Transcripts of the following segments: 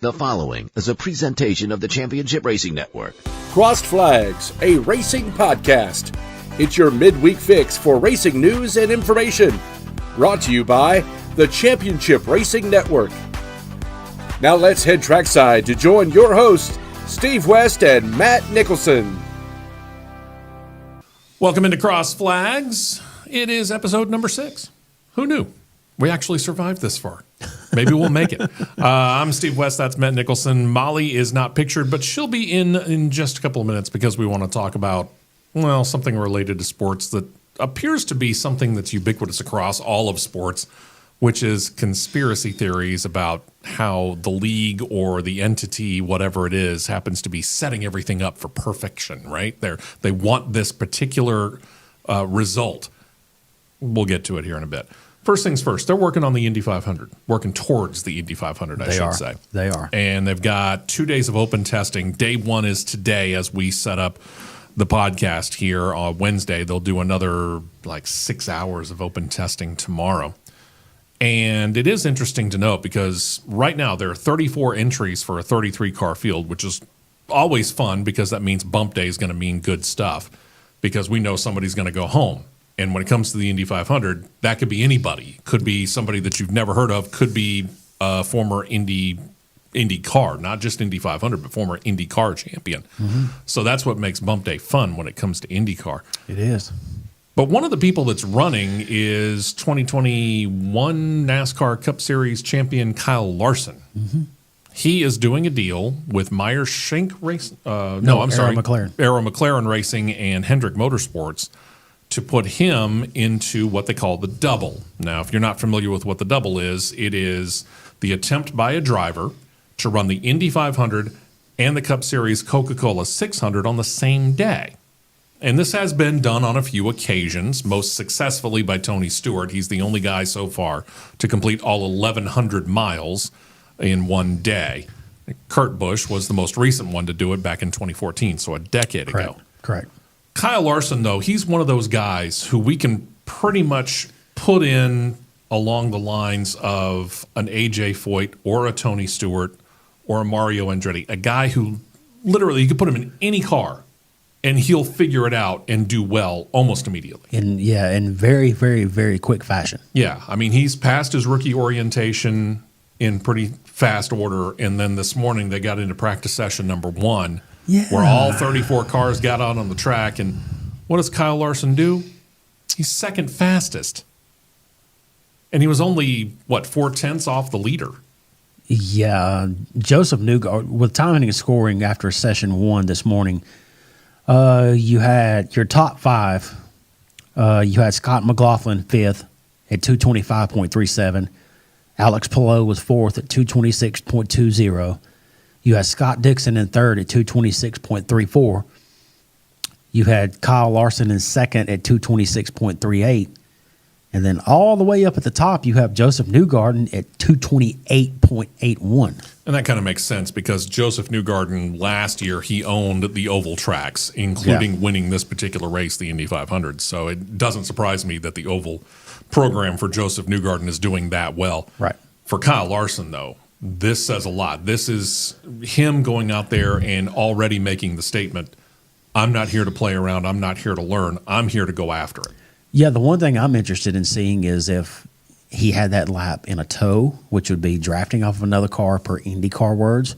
The following is a presentation of the Championship Racing Network. Crossed Flags, a racing podcast. It's your midweek fix for racing news and information. Brought to you by the Championship Racing Network. Now let's head trackside to join your hosts, Steve West and Matt Nicholson. Welcome into Cross Flags. It is episode number 6. Who knew? We actually survived this far. Maybe we'll make it. I'm Steve West. That's Matt Nicholson. Molly is not pictured, but she'll be in just a couple of minutes because we want to talk about, well, something related to sports that appears to be something that's ubiquitous across all of sports, which is conspiracy theories about how the league or the entity, whatever it is, happens to be setting everything up for perfection, right? They want this particular result. We'll get to it here in a bit. First things first, they're working on the Indy 500, working towards the Indy 500, I should say. They are. And they've got 2 days of open testing. Day one is today as we set up the podcast here on Wednesday. They'll do another 6 hours of open testing tomorrow. And it is interesting to note because right now there are 34 entries for a 33-car field, which is always fun because that means bump day is going to mean good stuff because we know somebody's going to go home. And when it comes to the Indy 500, that could be anybody. Could be somebody that you've never heard of. Could be a former Indycar, not just Indy 500, but former Indycar champion. Mm-hmm. So that's what makes Bump Day fun when it comes to IndyCar. It is. But one of the people that's running is 2021 NASCAR Cup Series champion Kyle Larson. Mm-hmm. He is doing a deal with Meyer Shank Racing. Arrow McLaren Racing and Hendrick Motorsports to put him into what they call the double. Now, if you're not familiar with what the double is, it is the attempt by a driver to run the Indy 500 and the Cup Series Coca-Cola 600 on the same day. And this has been done on a few occasions, most successfully by Tony Stewart. He's the only guy so far to complete all 1,100 miles in one day. Kurt Busch was the most recent one to do it back in 2014, so a decade ago. Correct. Kyle Larson, though, he's one of those guys who we can pretty much put in along the lines of an A.J. Foyt or a Tony Stewart or a Mario Andretti, a guy who literally you could put him in any car and he'll figure it out and do well almost immediately. In very, very, very quick fashion. Yeah, I mean, he's passed his rookie orientation in pretty fast order, and then this morning they got into practice session number 1. Yeah. Where all 34 cars got out on the track. And what does Kyle Larson do? He's second fastest. And he was only, 4/10 off the leader? Yeah. Joseph Newgarden, with timing and scoring after session 1 this morning, you had your top 5. You had Scott McLaughlin 5th at 225.37. Alex Palou was 4th at 226.20. You had Scott Dixon in 3rd at 226.34. You had Kyle Larson in 2nd at 226.38. And then all the way up at the top, you have Joseph Newgarden at 228.81. And that kind of makes sense because Joseph Newgarden last year, he owned the oval tracks, including winning this particular race, the Indy 500. So it doesn't surprise me that the oval program for Joseph Newgarden is doing that well. Right. For Kyle Larson, though, this says a lot. This is him going out there and already making the statement, I'm not here to play around. I'm not here to learn. I'm here to go after it. Yeah, the one thing I'm interested in seeing is if he had that lap in a tow, which would be drafting off of another car per IndyCar words,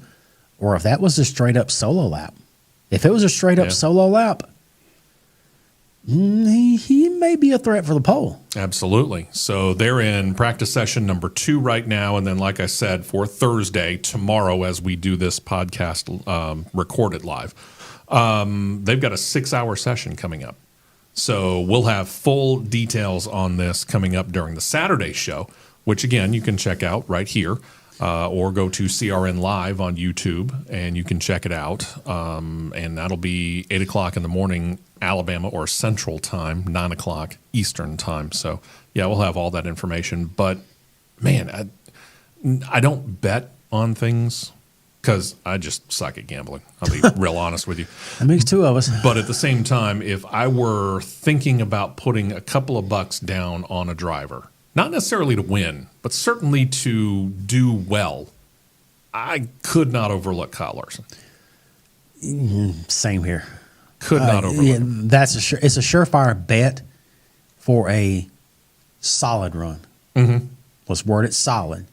or if that was a straight-up solo lap. If it was a straight-up solo lap, he may be a threat for the pole. Absolutely. So they're in practice session number 2 right now. And then, like I said, for Thursday, tomorrow, as we do this podcast recorded live, they've got a 6-hour session coming up. So we'll have full details on this coming up during the Saturday show, which, again, you can check out right here or go to CRN Live on YouTube, and you can check it out. And that'll be 8 o'clock in the morning, Alabama or Central Time, 9 o'clock Eastern Time. So, yeah, we'll have all that information. But, man, I don't bet on things because I just suck at gambling. I'll be real honest with you. That makes 2 of us. But at the same time, if I were thinking about putting a couple of bucks down on a driver, not necessarily to win, but certainly to do well, I could not overlook Kyle Larson. Same here. Could not overlook. Yeah, it's a surefire bet for a solid run. Mm-hmm. Let's word it solid.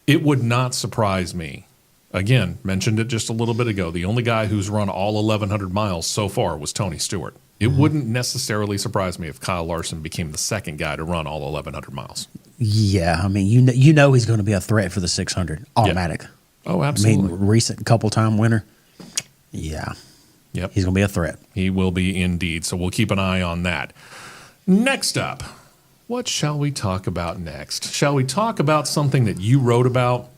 It would not surprise me. Again, mentioned it just a little bit ago. The only guy who's run all 1,100 miles so far was Tony Stewart. It wouldn't necessarily surprise me if Kyle Larson became the second guy to run all 1,100 miles. Yeah, I mean, you know he's going to be a threat for the 600, automatic. Yeah. Oh, absolutely. I mean, recent couple-time winner. Yeah. Yep. He's going to be a threat. He will be indeed. So we'll keep an eye on that. Next up, what shall we talk about next? Shall we talk about something that you wrote about?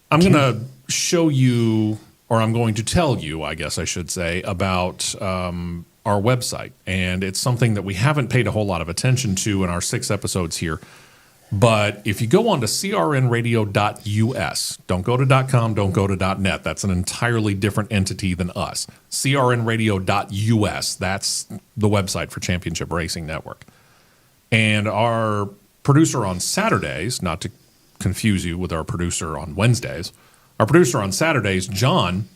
I'm going to show you, or I'm going to tell you, I guess I should say, about our website. And it's something that we haven't paid a whole lot of attention to in our 6 episodes here. But if you go on to crnradio.us, don't go to .com, don't go to .net. That's an entirely different entity than us. crnradio.us, that's the website for Championship Racing Network. And our producer on Saturdays, not to confuse you with our producer on Wednesdays, our producer on Saturdays, John,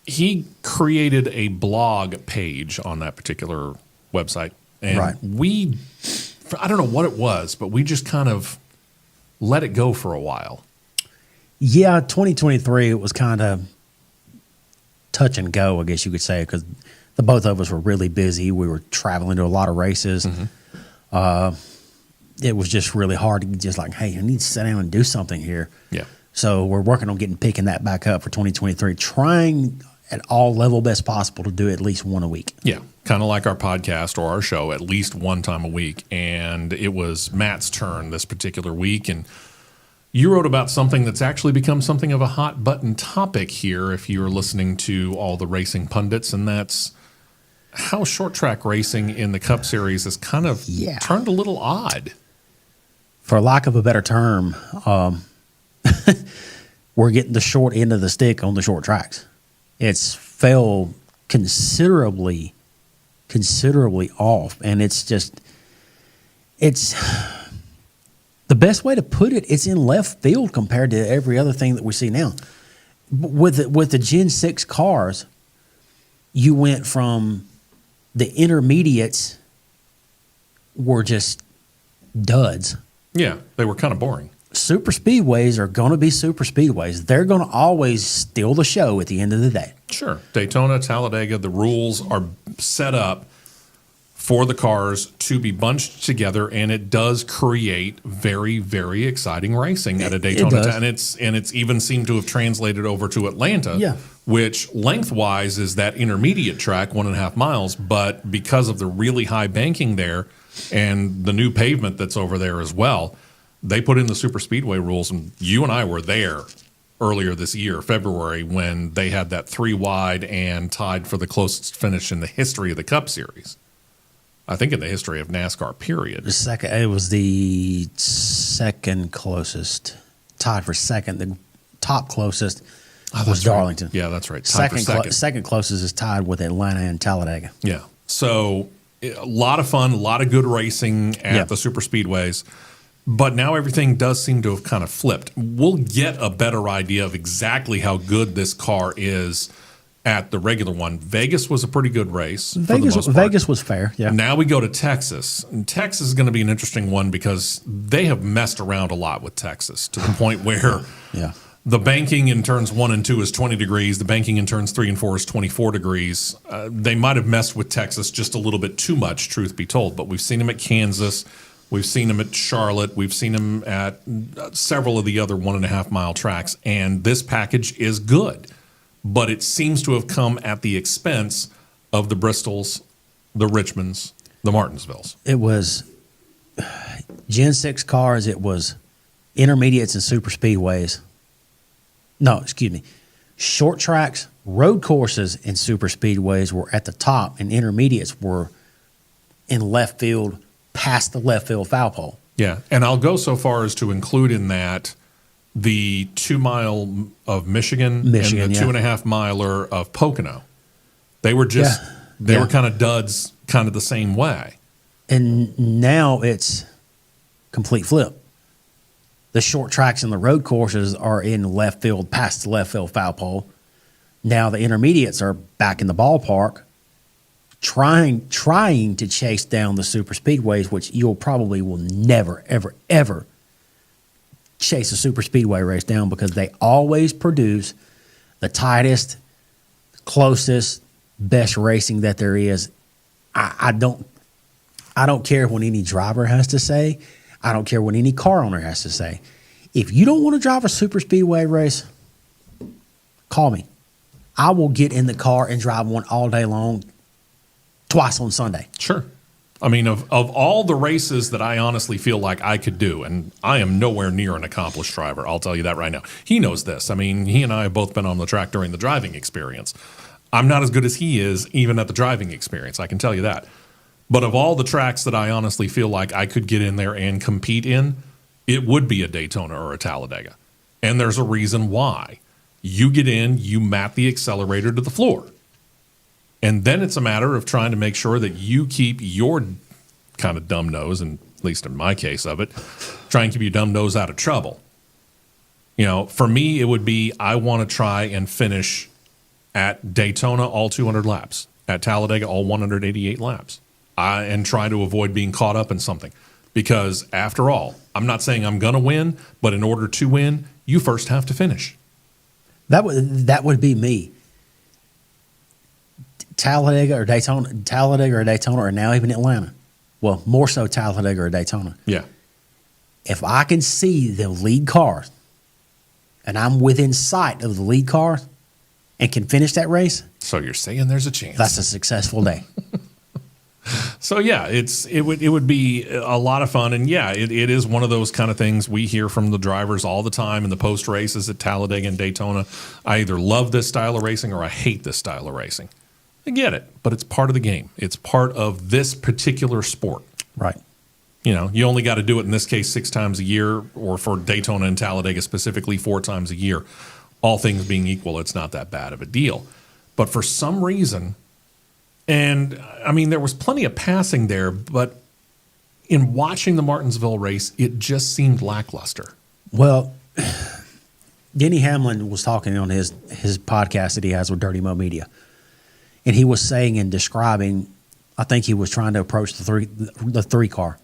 he created a blog page on that particular website. And I don't know what it was, but we just kind of let it go for a while. Yeah, 2023, it was kind of touch and go, I guess you could say, because the both of us were really busy. We were traveling to a lot of races. Mm-hmm. It was just really hard to just like, hey, I need to sit down and do something here. Yeah. So we're working on picking that back up for 2023, trying at all level best possible to do at least one a week. Yeah, kind of like our podcast or our show, at least one time a week. And it was Matt's turn this particular week. And you wrote about something that's actually become something of a hot button topic here if you're listening to all the racing pundits, and that's how short track racing in the Cup Series has kind of turned a little odd. For lack of a better term, we're getting the short end of the stick on the short tracks. It's fell considerably off, and it's the best way to put it. It's in left field compared to every other thing that we see now. With the Gen 6 cars, you went from the intermediates were just duds. Yeah, they were kind of boring. Super speedways are going to be super speedways. They're going to always steal the show at the end of the day. Sure. Daytona, Talladega, the rules are set up for the cars to be bunched together, and it does create very, very exciting racing at a Daytona. And it's even seemed to have translated over to Atlanta, which lengthwise is that intermediate track, 1.5 miles, but because of the really high banking there and the new pavement that's over there as well, they put in the super speedway rules, and you and I were there earlier this year, February, when they had that 3 wide and tied for the closest finish in the history of the Cup Series. I think in the history of NASCAR, period. It was the second closest, tied for second. The top closest was Darlington. Right. Yeah, that's right. Second closest is tied with Atlanta and Talladega. Yeah. So a lot of fun, a lot of good racing at the super speedways. But now everything does seem to have kind of flipped. We'll get a better idea of exactly how good this car is at the regular one. Vegas was a pretty good race. Vegas was fair, yeah. Now we go to Texas. And Texas is going to be an interesting one because they have messed around a lot with Texas to the point where the banking in turns 1 and 2 is 20 degrees. The banking in turns 3 and 4 is 24 degrees. They might have messed with Texas just a little bit too much, truth be told. But we've seen them at Kansas. We've seen him at Charlotte. We've seen him at several of the other 1.5 mile tracks. And this package is good. But it seems to have come at the expense of the Bristols, the Richmonds, the Martinsvilles. It was Gen 6 cars. It was intermediates and super speedways. No, excuse me. Short tracks, road courses, and super speedways were at the top, and intermediates were in left field, past the left field foul pole. Yeah, and I'll go so far as to include in that the 2 mile of Michigan and the 2.5 miler of Pocono. They were just they were kind of duds, kind of the same way. And now it's complete flip. The short tracks and the road courses are in left field, past the left field foul pole. Now the intermediates are back in the ballpark, trying to chase down the super speedways, which you'll probably will never, ever, ever chase a super speedway race down because they always produce the tightest, closest, best racing that there is. I don't care what any driver has to say. I don't care what any car owner has to say. If you don't want to drive a super speedway race, call me. I will get in the car and drive one all day long, twice on Sunday. Sure. I mean, of all the races that I honestly feel like I could do, and I am nowhere near an accomplished driver, I'll tell you that right now. He knows this. I mean, he and I have both been on the track during the driving experience. I'm not as good as he is even at the driving experience, I can tell you that. But of all the tracks that I honestly feel like I could get in there and compete in, it would be a Daytona or a Talladega. And there's a reason why. You get in, you map the accelerator to the floor. And then it's a matter of trying to make sure that you keep your kind of dumb nose, and at least in my case of it, try and keep your dumb nose out of trouble. You know, for me, it would be I want to try and finish at Daytona all 200 laps, at Talladega all 188 laps, and try to avoid being caught up in something. Because after all, I'm not saying I'm going to win, but in order to win, you first have to finish. That would be me. Talladega or Daytona, or now even Atlanta. Well, more so Talladega or Daytona. Yeah. If I can see the lead cars and I'm within sight of the lead cars and can finish that race. So you're saying there's a chance. That's a successful day. So yeah, it would be a lot of fun, and yeah, it is one of those kind of things we hear from the drivers all the time in the post races at Talladega and Daytona. I either love this style of racing or I hate this style of racing. I get it, but it's part of the game. It's part of this particular sport. Right. You know, you only got to do it in this case 6 times a year, or for Daytona and Talladega specifically 4 times a year. All things being equal, it's not that bad of a deal. But for some reason, and I mean, there was plenty of passing there, but in watching the Martinsville race, it just seemed lackluster. Well, Denny Hamlin was talking on his podcast that he has with Dirty Mo Media. And he was saying and describing, I think he was trying to approach the three car.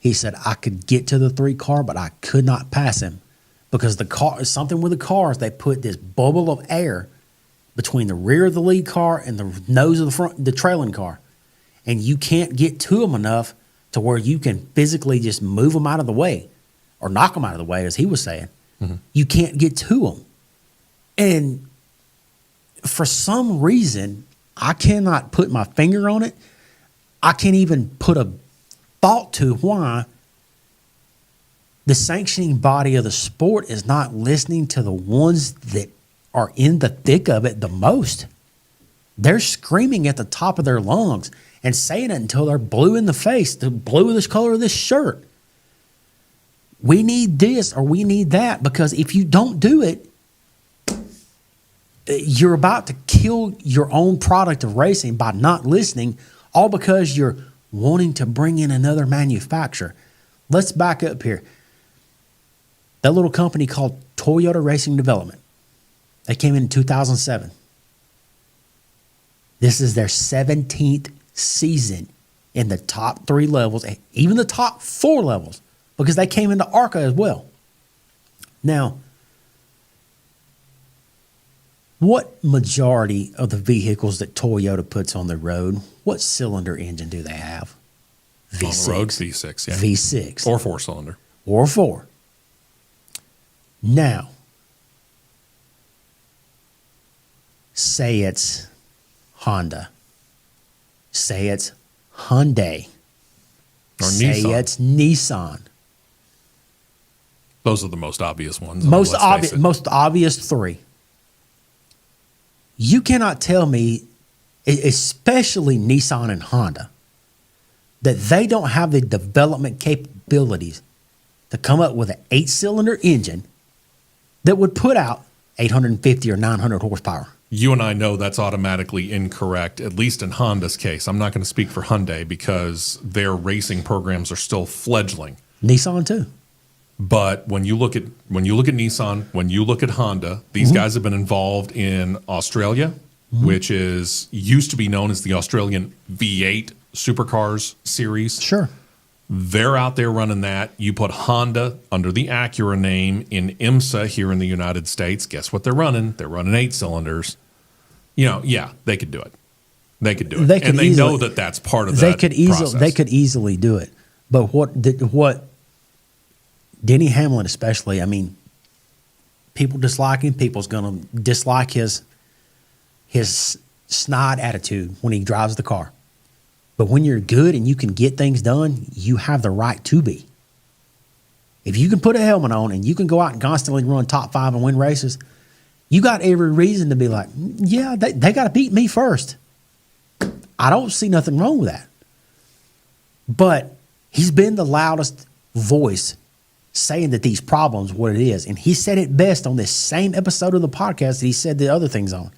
He said, I could get to the 3 car, but I could not pass him because the car, something with the cars, they put this bubble of air between the rear of the lead car and the nose of the trailing car. And you can't get to them enough to where you can physically just move them out of the way or knock them out of the way, as he was saying. Mm-hmm. You can't get to them. And for some reason, I cannot put my finger on it. I can't even put a thought to why the sanctioning body of the sport is not listening to the ones that are in the thick of it the most. They're screaming at the top of their lungs and saying it until they're blue in the face, the blue of this color of this shirt. We need this or we need that, because if you don't do it, you're about to kill your own product of racing by not listening, all because you're wanting to bring in another manufacturer. Let's back up here. That little company called Toyota Racing Development, they came in 2007. This is their 17th season in the top 3 levels, and even the top 4 levels, because they came into ARCA as well. Now, what majority of the vehicles that Toyota puts on the road, what cylinder engine do they have? V6. On the road, V6, yeah. V6. Or 4-cylinder. Or 4. Now, say it's Honda. Say it's Hyundai. Or say Nissan. It's Nissan. Those are the most obvious ones. Most obvious 3. You cannot tell me, especially Nissan and Honda, that they don't have the development capabilities to come up with an 8-cylinder engine that would put out 850 or 900 horsepower. You and I know that's automatically incorrect, at least in Honda's case. I'm not going to speak for Hyundai because their racing programs are still fledgling. Nissan too. But when you look at Nissan, when you look at Honda, these guys have been involved in Australia, which used to be known as the Australian V8 Supercars series. Sure. They're out there running that. You put Honda under the Acura name in IMSA here in the United States. Guess what they're running? They're running 8 cylinders. Yeah, they could do it. They could do it. They know that that's part of that process. They could easily do it. But what Denny Hamlin especially, I mean, people dislike him. People's going to dislike his snide attitude when he drives the car. But when you're good and you can get things done, you have the right to be. If you can put a helmet on and you can go out and constantly run top 5 and win races, you got every reason to be like, yeah, they got to beat me first. I don't see nothing wrong with that. But he's been the loudest voice saying that these problems, what it is. And he said it best on this same episode of the podcast that he said the other things on.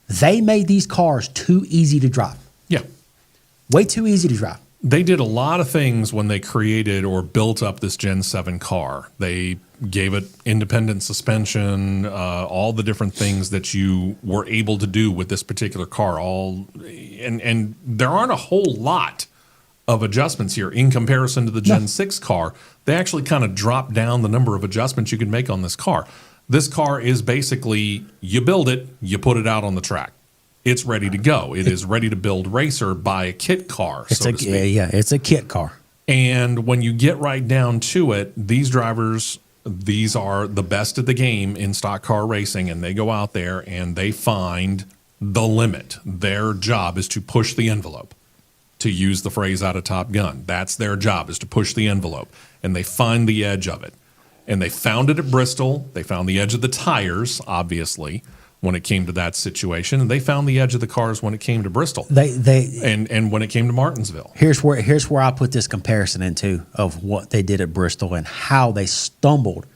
They made these cars too easy to drive. Yeah. Way too easy to drive. They did a lot of things when they created or built up this Gen 7 car. They gave it independent suspension, all the different things that you were able to do with this particular car. And there aren't a whole lot of adjustments here in comparison to the Gen 6 car. They actually kind of dropped down the number of adjustments you can make on this car. This car is basically, you build it, you put it out on the track. It's ready to go. It is ready to build racer, buy a kit car, so to speak. Yeah, it's a kit car. And when you get right down to it, these drivers, these are the best of the game in stock car racing, and they go out there and they find the limit. Their job is to push the envelope, to use the phrase out of Top Gun. That's their job, is to push the envelope. And they find the edge of it. And they found it at Bristol. They found the edge of the tires, obviously, when it came to that situation, and they found the edge of the cars when it came to Bristol. And when it came to Martinsville. Here's where I put this comparison into of what they did at Bristol and how they stumbled.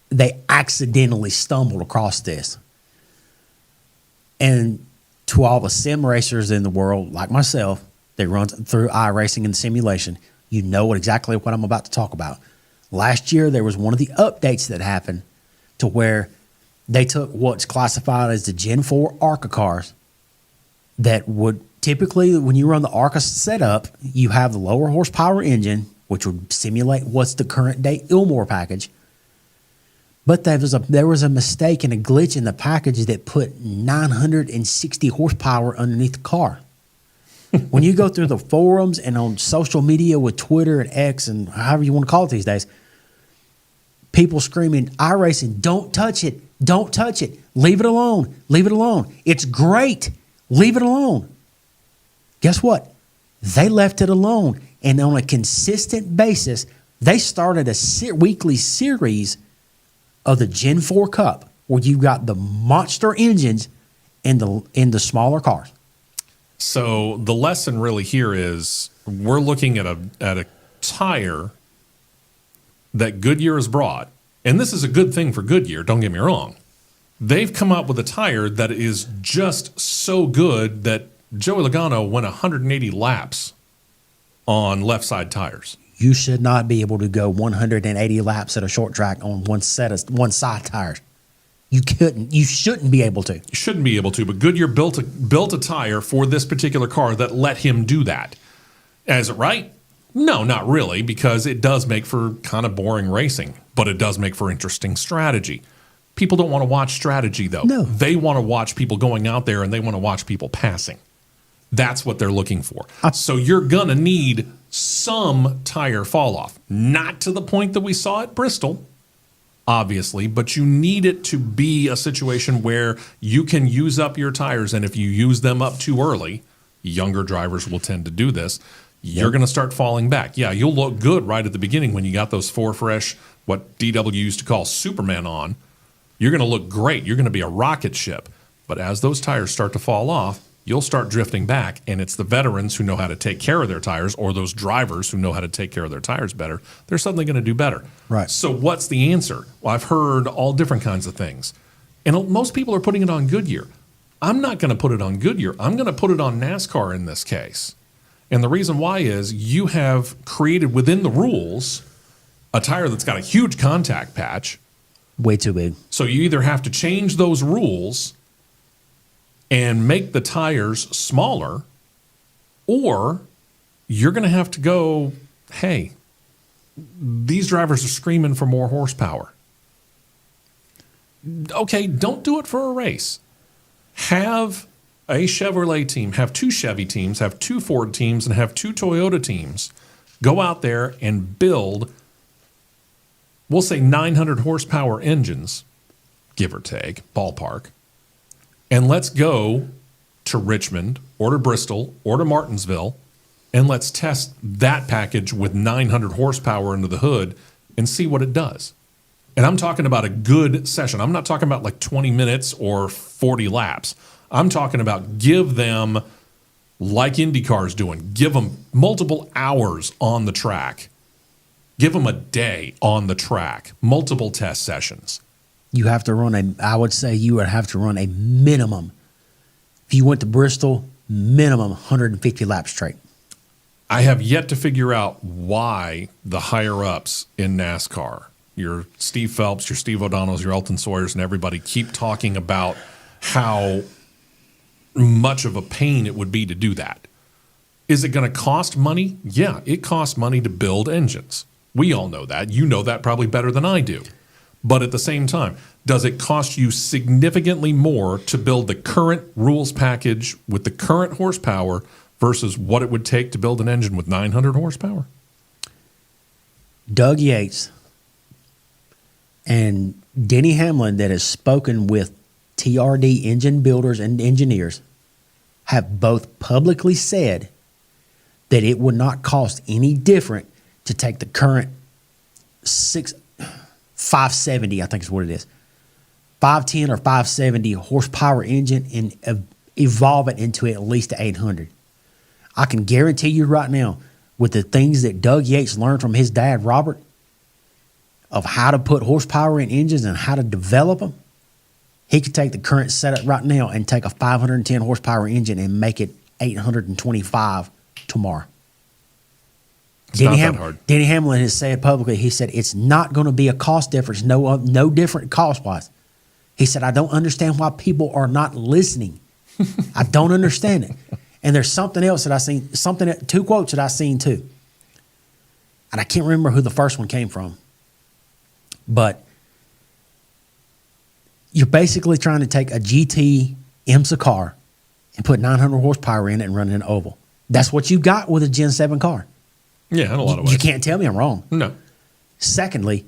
They accidentally stumbled across this. And to all the sim racers in the world, like myself, they run through iRacing and simulation. You know exactly what I'm about to talk about. Last year, there was one of the updates that happened to where they took what's classified as the Gen 4 ARCA cars that would typically, when you run the ARCA setup, you have the lower horsepower engine, which would simulate what's the current day Ilmore package. But there was a mistake and a glitch in the package that put 960 horsepower underneath the car. When you go through the forums and on social media with Twitter and X and however you want to call it these days, people screaming, iRacing, don't touch it. Don't touch it. Leave it alone. Leave it alone. It's great. Leave it alone. Guess what? They left it alone. And on a consistent basis, they started a weekly series of the Gen 4 Cup where you got the monster engines in the smaller cars. So the lesson really here is we're looking at a tire that Goodyear has brought. And this is a good thing for Goodyear, don't get me wrong. They've come up with a tire that is just so good that Joey Logano went 180 laps on left side tires. You should not be able to go 180 laps at a short track on one side tires. You couldn't. You shouldn't be able to. You shouldn't be able to, but Goodyear built a tire for this particular car that let him do that. Is it right? No, not really, because it does make for kind of boring racing, but it does make for interesting strategy. People don't want to watch strategy, though. No. They want to watch people going out there, and they want to watch people passing. That's what they're looking for. So you're going to need some tire fall off. Not to the point that we saw at Bristol, obviously, but you need it to be a situation where you can use up your tires, and if you use them up too early, younger drivers will tend to do this, you're going to start falling back. Yeah, you'll look good right at the beginning when you got those 4 fresh, what DW used to call Superman on. You're going to look great. You're going to be a rocket ship. But as those tires start to fall off, you'll start drifting back, and it's the veterans who know how to take care of their tires, or those drivers who know how to take care of their tires better. They're suddenly going to do better. Right. So what's the answer? Well, I've heard all different kinds of things. And most people are putting it on Goodyear. I'm not going to put it on Goodyear. I'm going to put it on NASCAR in this case. And the reason why is you have created within the rules a tire that's got a huge contact patch. Way too big. So you either have to change those rules and make the tires smaller, or you're going to have to go, hey, these drivers are screaming for more horsepower. Okay, don't do it for a race. Have a Chevrolet team, have 2 Chevy teams, have 2 Ford teams, and have 2 Toyota teams go out there and build, we'll say 900 horsepower engines, give or take, ballpark. And let's go to Richmond or to Bristol or to Martinsville, and let's test that package with 900 horsepower under the hood and see what it does. And I'm talking about a good session. I'm not talking about like 20 minutes or 40 laps. I'm talking about give them, like IndyCar's doing, give them multiple hours on the track. Give them a day on the track, multiple test sessions. You have to run I would say you would have to run a minimum. If you went to Bristol, minimum 150 laps straight. I have yet to figure out why the higher-ups in NASCAR, your Steve Phelps, your Steve O'Donnells, your Elton Sawyers, and everybody keep talking about how much of a pain it would be to do that. Is it going to cost money? Yeah, it costs money to build engines. We all know that. You know that probably better than I do. But at the same time, does it cost you significantly more to build the current rules package with the current horsepower versus what it would take to build an engine with 900 horsepower? Doug Yates and Denny Hamlin, that has spoken with TRD engine builders and engineers, have both publicly said that it would not cost any different to take the current 570, I think is what it is, 510 or 570 horsepower engine and evolve it into at least 800. I can guarantee you right now, with the things that Doug Yates learned from his dad, Robert, of how to put horsepower in engines and how to develop them, he could take the current setup right now and take a 510 horsepower engine and make it 825 tomorrow. Not that hard. Denny Hamlin has said publicly, he said, it's not going to be a cost difference, no different cost-wise. He said, I don't understand why people are not listening. I don't understand it. And there's something else that I seen, 2 quotes that I seen too. And I can't remember who the first one came from. But you're basically trying to take a GT IMSA car and put 900 horsepower in it and run it in an oval. That's what you got with a Gen 7 car. Yeah, in a lot of ways. You can't tell me I'm wrong. No. Secondly,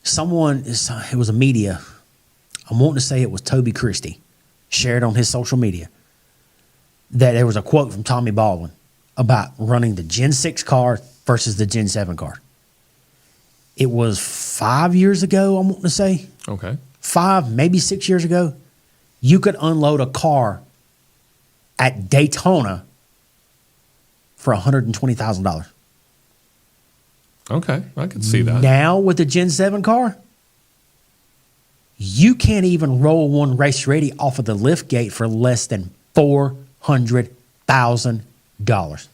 it was a media, I'm wanting to say it was Toby Christie, shared on his social media, that there was a quote from Tommy Baldwin about running the Gen 6 car versus the Gen 7 car. It was 5 years ago, I'm wanting to say. Okay. 5, maybe 6 years ago. You could unload a car at Daytona for $120,000. Okay, I can see that. Now with the Gen 7 car, you can't even roll one race ready off of the lift gate for less than $400,000.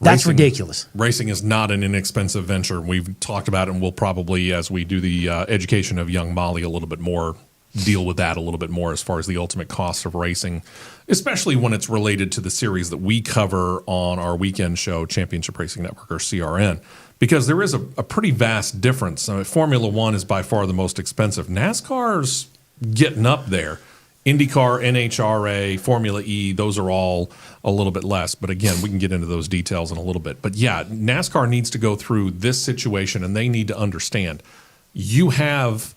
That's ridiculous. Racing is not an inexpensive venture. We've talked about it, and we'll probably, as we do the education of young Molly a little bit more, deal with that a little bit more as far as the ultimate cost of racing, especially when it's related to the series that we cover on our weekend show, Championship Racing Network, or CRN, because there is a pretty vast difference. I mean, Formula One is by far the most expensive. NASCAR's getting up there. IndyCar, NHRA, Formula E, those are all a little bit less. But again, we can get into those details in a little bit. But yeah, NASCAR needs to go through this situation, and they need to understand. You have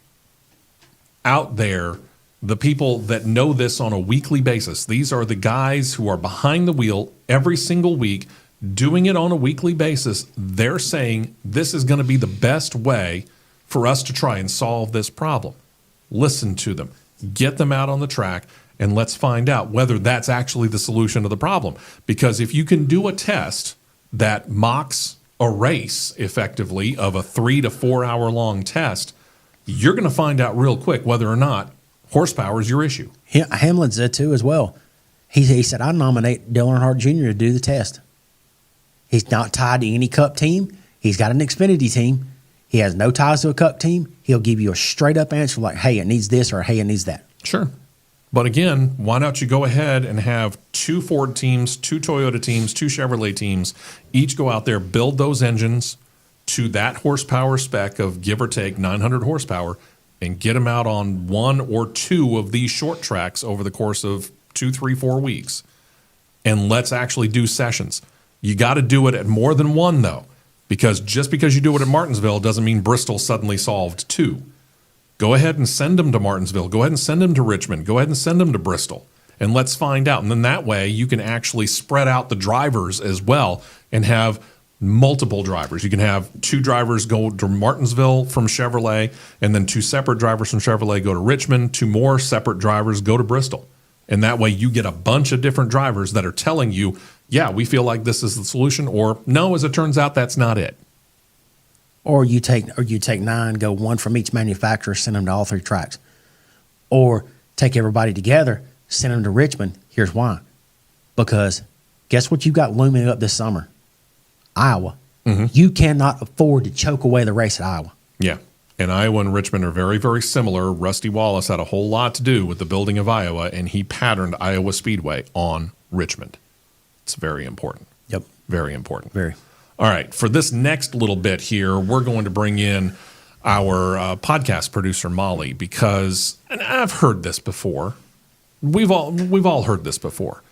out there the people that know this on a weekly basis. These are the guys who are behind the wheel every single week, doing it on a weekly basis. They're saying this is going to be the best way for us to try and solve this problem. Listen to them. Get them out on the track, and let's find out whether that's actually the solution to the problem. Because if you can do a test that mocks a race effectively of a 3 to 4 hour long test, you're going to find out real quick whether or not horsepower is your issue. Hamlin said too as well. He said, I nominate Dale Earnhardt Jr. to do the test. He's not tied to any Cup team. He's got an Xfinity team. He has no ties to a Cup team. He'll give you a straight up answer like, hey, it needs this, or hey, it needs that. Sure. But again, why don't you go ahead and have 2 Ford teams, 2 Toyota teams, 2 Chevrolet teams, each go out there, build those engines to that horsepower spec of give or take 900 horsepower, and get them out on 1 or 2 of these short tracks over the course of 2, 3, 4 weeks. And let's actually do sessions. You got to do it at more than 1, though, because just because you do it at Martinsville doesn't mean Bristol suddenly solved 2. Go ahead and send them to Martinsville. Go ahead and send them to Richmond. Go ahead and send them to Bristol. And let's find out. And then that way you can actually spread out the drivers as well and have multiple drivers. You can have 2 drivers go to Martinsville from Chevrolet, and then 2 separate drivers from Chevrolet go to Richmond, 2 more separate drivers go to Bristol. And that way you get a bunch of different drivers that are telling you, yeah, we feel like this is the solution, or no, as it turns out, that's not it. Or you take 9, go 1 from each manufacturer, send them to all 3 tracks. Or take everybody together, send them to Richmond. Here's why. Because guess what you got looming up this summer? Iowa. Mm-hmm. You cannot afford to choke away the race at Iowa. Yeah. And Iowa and Richmond are very, very similar. Rusty Wallace had a whole lot to do with the building of Iowa, and he patterned Iowa Speedway on Richmond. It's very important. Yep. Very important. Very. All right. For this next little bit here, we're going to bring in our podcast producer, Molly, because, and I've heard this before. We've all heard this before.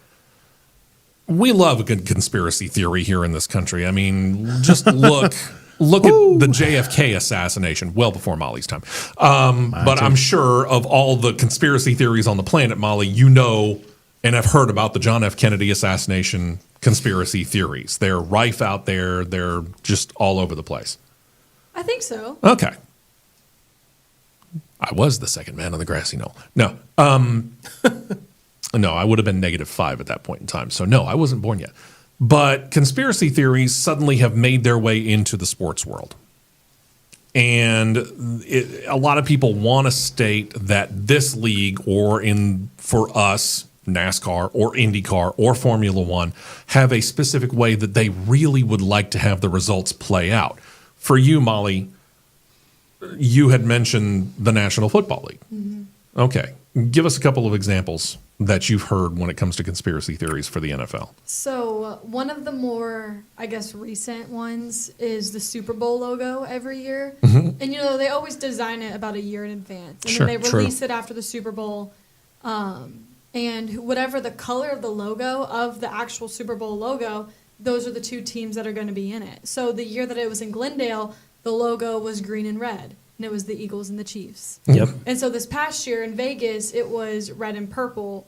We love a good conspiracy theory here in this country. I mean, just look at the JFK assassination, well before Molly's time. But I'm sure of all the conspiracy theories on the planet, Molly, you know and have heard about the John F. Kennedy assassination conspiracy theories. They're rife out there. They're just all over the place. I think so. Okay. I was the second man on the grassy knoll. No. No, I would have been -5 at that point in time. So, no, I wasn't born yet. But conspiracy theories suddenly have made their way into the sports world. And a lot of people want to state that this league, or for us, NASCAR or Indycar or Formula One, have a specific way that they really would like to have the results play out. For you, Molly, you had mentioned the National Football League. Mm-hmm. Okay. Give us a couple of examples that you've heard when it comes to conspiracy theories for the NFL. So one of the more, I guess, recent ones is the Super Bowl logo every year. Mm-hmm. And, they always design it about a year in advance. And then they release it after the Super Bowl. And whatever the color of the logo of the actual Super Bowl logo, those are the 2 teams that are going to be in it. So the year that it was in Glendale, the logo was green and red. And it was the Eagles and the Chiefs. Yep. And so this past year in Vegas, it was red and purple.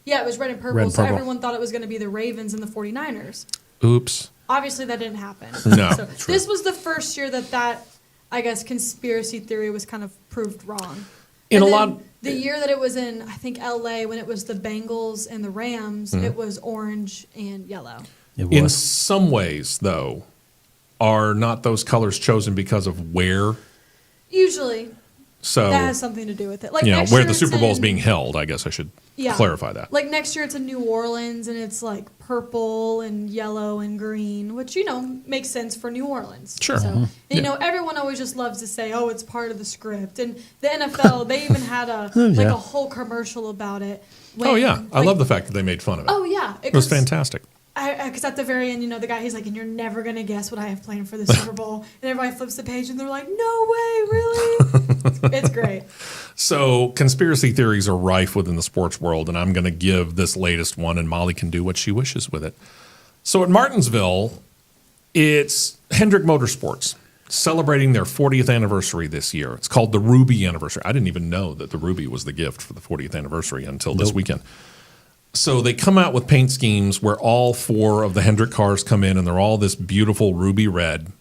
It was red and purple. So everyone thought it was going to be the Ravens and the 49ers. Oops. Obviously, that didn't happen. No. So this was the first year that, I guess, conspiracy theory was kind of proved wrong. The year that it was in, I think, L.A., when it was the Bengals and the Rams, mm-hmm. It was orange and yellow. In some ways, though, are not those colors chosen because of where? Usually. So that has something to do with it. Like where the Super Bowl is being held, I guess I should clarify that. Like next year it's in New Orleans, and it's like purple and yellow and green, which, makes sense for New Orleans. Sure. So, and, everyone always just loves to say, oh, it's part of the script. And the NFL, they even had a whole commercial about it. I love the fact that they made fun of it. Oh, yeah. It was fantastic. Because at the very end, the guy, he's like, and you're never going to guess what I have planned for the Super Bowl. And everybody flips the page, and they're like, no way, really? It's great. So conspiracy theories are rife within the sports world, and I'm going to give this latest one, and Molly can do what she wishes with it. So at Martinsville, it's Hendrick Motorsports celebrating their 40th anniversary this year. It's called the Ruby Anniversary. I didn't even know that the Ruby was the gift for the 40th anniversary until this weekend. So they come out with paint schemes where all 4 of the Hendrick cars come in, and they're all this beautiful ruby red.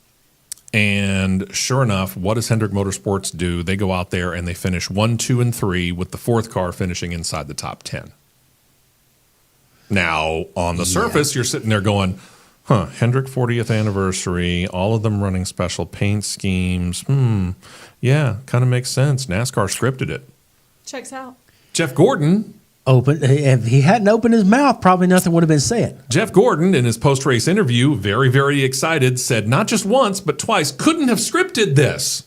And sure enough, what does Hendrick Motorsports do? They go out there and they finish 1, 2, and 3, with the 4th car finishing inside the top 10. Now, on the surface, you're sitting there going, Hendrick 40th anniversary, all of them running special paint schemes. Yeah, kind of makes sense. NASCAR scripted it. Checks out. Jeff Gordon open. If he hadn't opened his mouth, probably nothing would have been said. Jeff Gordon, in his post-race interview, very, very excited, said not just once, but twice, couldn't have scripted this,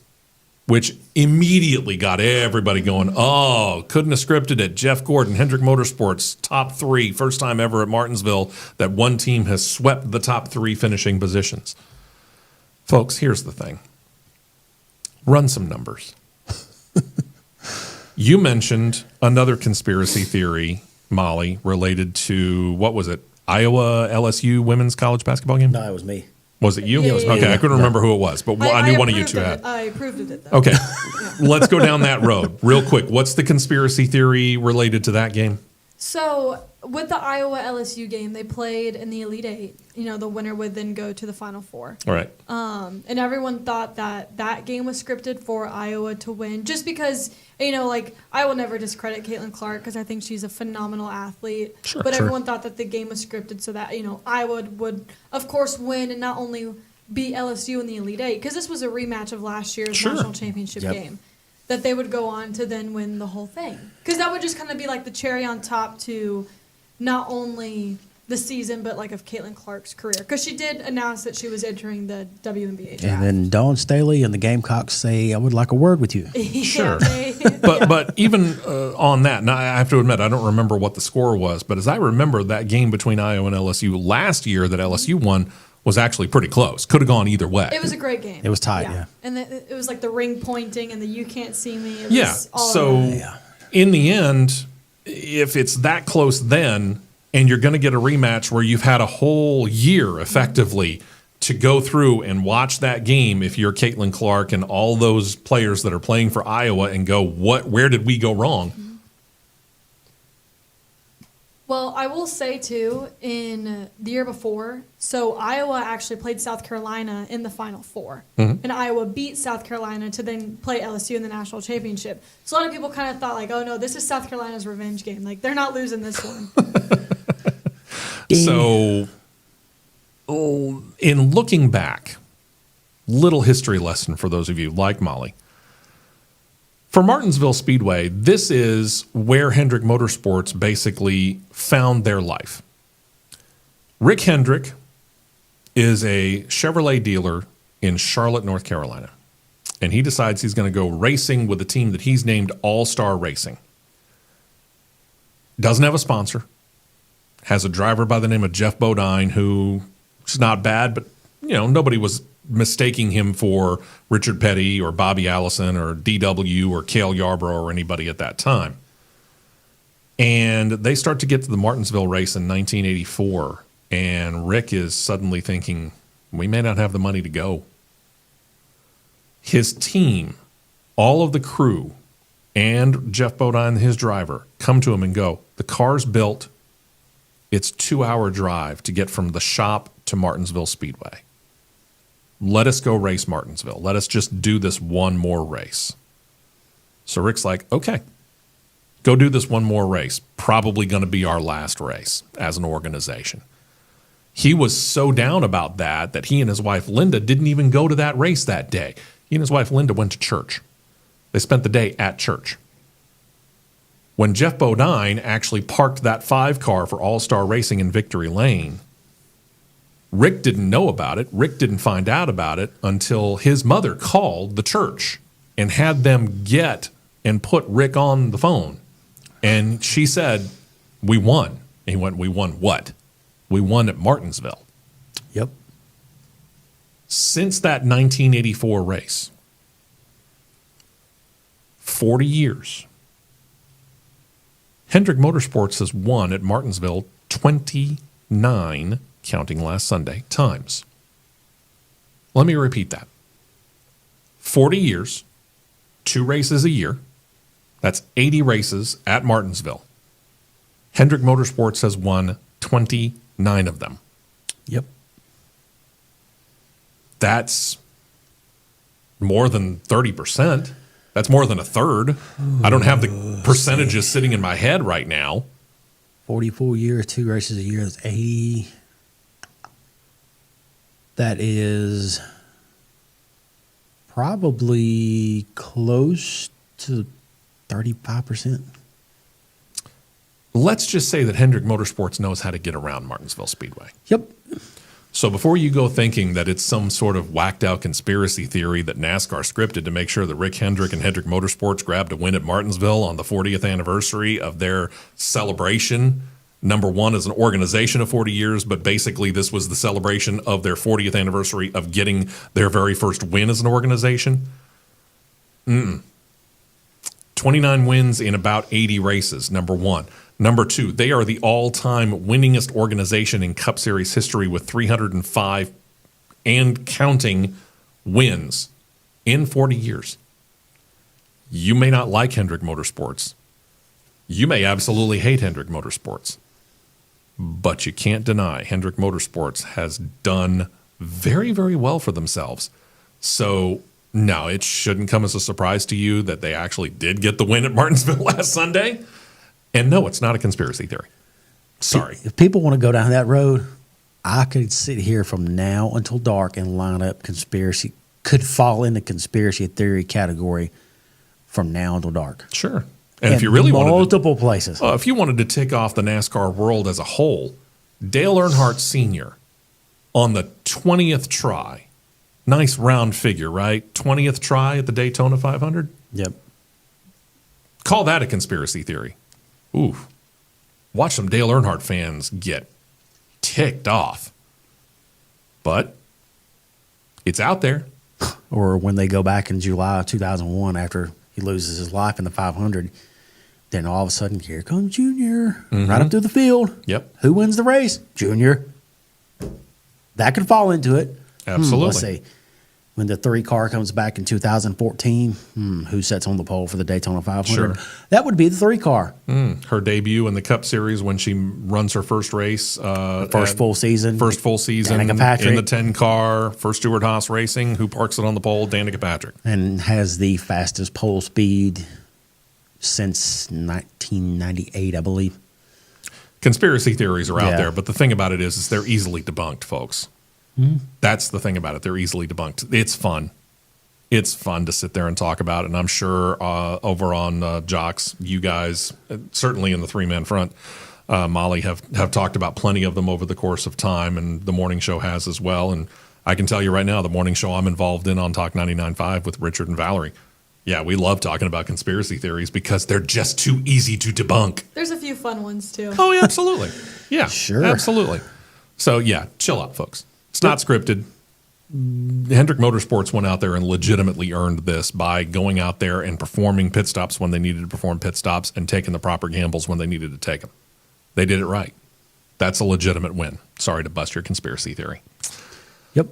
which immediately got everybody going, oh, couldn't have scripted it. Jeff Gordon, Hendrick Motorsports, top 3, first time ever at Martinsville that one team has swept the top 3 finishing positions. Folks, here's the thing. Run some numbers. You mentioned another conspiracy theory, Molly, related to, what was it, Iowa LSU women's college basketball game? No, it was me. Was it you? Yeah, Okay, I couldn't remember who it was, but I knew one of you two had. I approved of it, though. Okay, let's go down that road real quick. What's the conspiracy theory related to that game? So with the Iowa LSU game, they played in the Elite Eight. You know, the winner would then go to the Final Four. All right. And everyone thought that game was scripted for Iowa to win, just because, you know, like, I will never discredit Caitlin Clark because I think she's a phenomenal athlete. Sure, but sure. everyone thought that the game was scripted so that, you know, Iowa would, of course, win and not only beat LSU in the Elite Eight, because this was a rematch of last year's Sure. national championship game, that they would go on to then win the whole thing. Because that would just kind of be like the cherry on top to not only the season, but like of Caitlin Clark's career. Because she did announce that she was entering the WNBA draft. And then Dawn Staley and the Gamecocks say, I would like a word with you. Sure. But even on that, now I have to admit, I don't remember what the score was, but as I remember, that game between Iowa and LSU last year that LSU won was actually pretty close. Could have gone either way. It was a great game. It was tight, yeah. And it was like the ring pointing and the you can't see me. It Yeah. was all So of that. in the end, if it's that close then, and you're going to get a rematch where you've had a whole year effectively to go through and watch that game, if you're Caitlin Clark and all those players that are playing for Iowa and go, where did we go wrong? Well, I will say, too, in the year before, so Iowa actually played South Carolina in the Final Four. And Iowa beat South Carolina to then play LSU in the national championship. So a lot of people kind of thought, like, oh, no, this is South Carolina's revenge game. Like, they're not losing this one. So in looking back, little history lesson for those of you like Molly. For Martinsville Speedway, this is where Hendrick Motorsports basically found their life. Rick Hendrick is a Chevrolet dealer in Charlotte, North Carolina. And he decides he's going to go racing with a team that he's named All-Star Racing. Doesn't have a sponsor. Has a driver by the name of Jeff Bodine, who is not bad, but you know, nobody was mistaking him for Richard Petty or Bobby Allison or DW or Cale Yarborough or anybody at that time. And they start to get to the Martinsville race in 1984, and Rick is suddenly thinking, we may not have the money to go. His team, all of the crew, and Jeff Bodine, his driver, come to him and go, the car's built. It's 2-hour drive to get from the shop to Martinsville Speedway. Let us go race Martinsville. Let us just do this one more race. So Rick's like, okay, go do this one more race. Probably going to be our last race as an organization. He was so down about that he and his wife Linda didn't even go to that race that day. He and his wife Linda went to church. They spent the day at church. When Jeff Bodine actually parked that 5-car for All-Star Racing in Victory Lane, Rick didn't know about it. Rick didn't find out about it until his mother called the church and had them get and put Rick on the phone. And she said, we won. And he went, we won what? We won at Martinsville. Yep. Since that 1984 race, 40 years, Hendrick Motorsports has won at Martinsville 29, counting last Sunday, times. Let me repeat that. 40 years, 2 races a year. That's 80 races at Martinsville. Hendrick Motorsports has won 29 of them. Yep. That's more than 30%. That's more than a third. I don't have the percentages sitting in my head right now. 44 years, 2 races a year, that's 80. That is probably close to 35%. let's just say that Hendrick Motorsports knows how to get around Martinsville Speedway. Yep. So before you go thinking that it's some sort of whacked out conspiracy theory that NASCAR scripted to make sure that Rick Hendrick and Hendrick Motorsports grabbed a win at Martinsville on the 40th anniversary of their celebration, number one, as an organization of 40 years, but basically this was the celebration of their 40th anniversary of getting their very first win as an organization. 29 wins in about 80 races, number one. Number two, they are the all-time winningest organization in Cup Series history with 305 and counting wins in 40 years. You may not like Hendrick Motorsports. You may absolutely hate Hendrick Motorsports. But you can't deny Hendrick Motorsports has done very, very well for themselves. So, no, it shouldn't come as a surprise to you that they actually did get the win at Martinsville last Sunday. And no, it's not a conspiracy theory. Sorry. If people want to go down that road, I could sit here from now until dark and line up conspiracy, could fall in the conspiracy theory category from now until dark. Sure. And if you really wanted multiple places. If you wanted to tick off the NASCAR world as a whole, Dale Earnhardt Sr. on the 20th try. Nice round figure, right? 20th try at the Daytona 500? Yep. Call that a conspiracy theory. Ooh. Watch some Dale Earnhardt fans get ticked off. But it's out there. Or when they go back in July of 2001 after he loses his life in the 500, then all of a sudden, here comes Junior, right up through the field. Yep. Who wins the race? Junior. That could fall into it. Absolutely. Let's see. When the 3 car comes back in 2014, who sets on the pole for the Daytona 500? Sure. That would be the 3 car. Her debut in the Cup Series when she runs her first race. First full season. Danica Patrick. In the 10 car for Stewart Haas Racing. Who parks it on the pole? Danica Patrick. And has the fastest pole speed since 1998, I believe. Conspiracy theories are out Yeah. there, but the thing about it is they're easily debunked, folks. That's the thing about it. They're easily debunked. It's fun. It's fun to sit there and talk about it. And I'm sure over on Jocks, you guys, certainly in the 3-man front, Molly, have talked about plenty of them over the course of time, and the morning show has as well. And I can tell you right now, the morning show I'm involved in on Talk 99.5 with Richard and Valerie. Yeah, we love talking about conspiracy theories because they're just too easy to debunk. There's a few fun ones, too. Oh, yeah, absolutely. Yeah, Sure. Absolutely. So, yeah, chill out, folks. It's not scripted. Hendrick Motorsports went out there and legitimately earned this by going out there and performing pit stops when they needed to perform pit stops and taking the proper gambles when they needed to take them. They did it right. That's a legitimate win. Sorry to bust your conspiracy theory. Yep.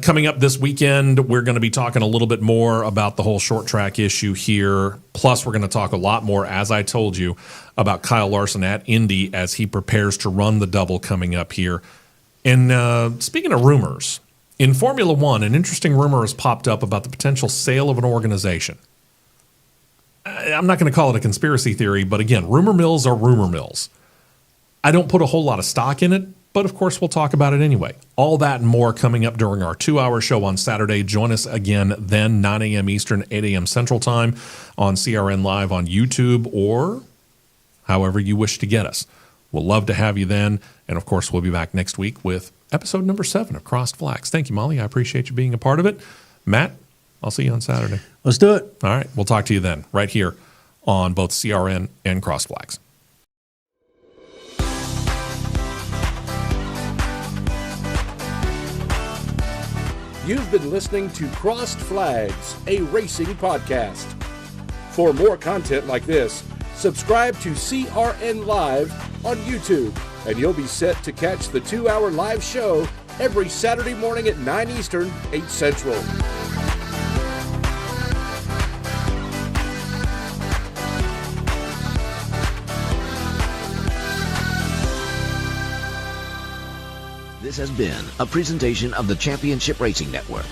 Coming up this weekend, we're going to be talking a little bit more about the whole short track issue here. Plus, we're going to talk a lot more, as I told you, about Kyle Larson at Indy as he prepares to run the double coming up here. And speaking of rumors, in Formula One, an interesting rumor has popped up about the potential sale of an organization. I'm not going to call it a conspiracy theory, but again, rumor mills are rumor mills. I don't put a whole lot of stock in it, but of course we'll talk about it anyway. All that and more coming up during our 2-hour show on Saturday. Join us again then, 9 a.m. Eastern, 8 a.m. Central Time on CRN Live on YouTube or however you wish to get us. We'll love to have you then. And, of course, we'll be back next week with episode number 7 of Crossed Flags. Thank you, Molly. I appreciate you being a part of it. Matt, I'll see you on Saturday. Let's do it. All right. We'll talk to you then right here on both CRN and Crossed Flags. You've been listening to Crossed Flags, a racing podcast. For more content like this, subscribe to CRN Live on YouTube, and you'll be set to catch the 2-hour live show every Saturday morning at 9 Eastern, 8 Central. This has been a presentation of the Championship Racing Network.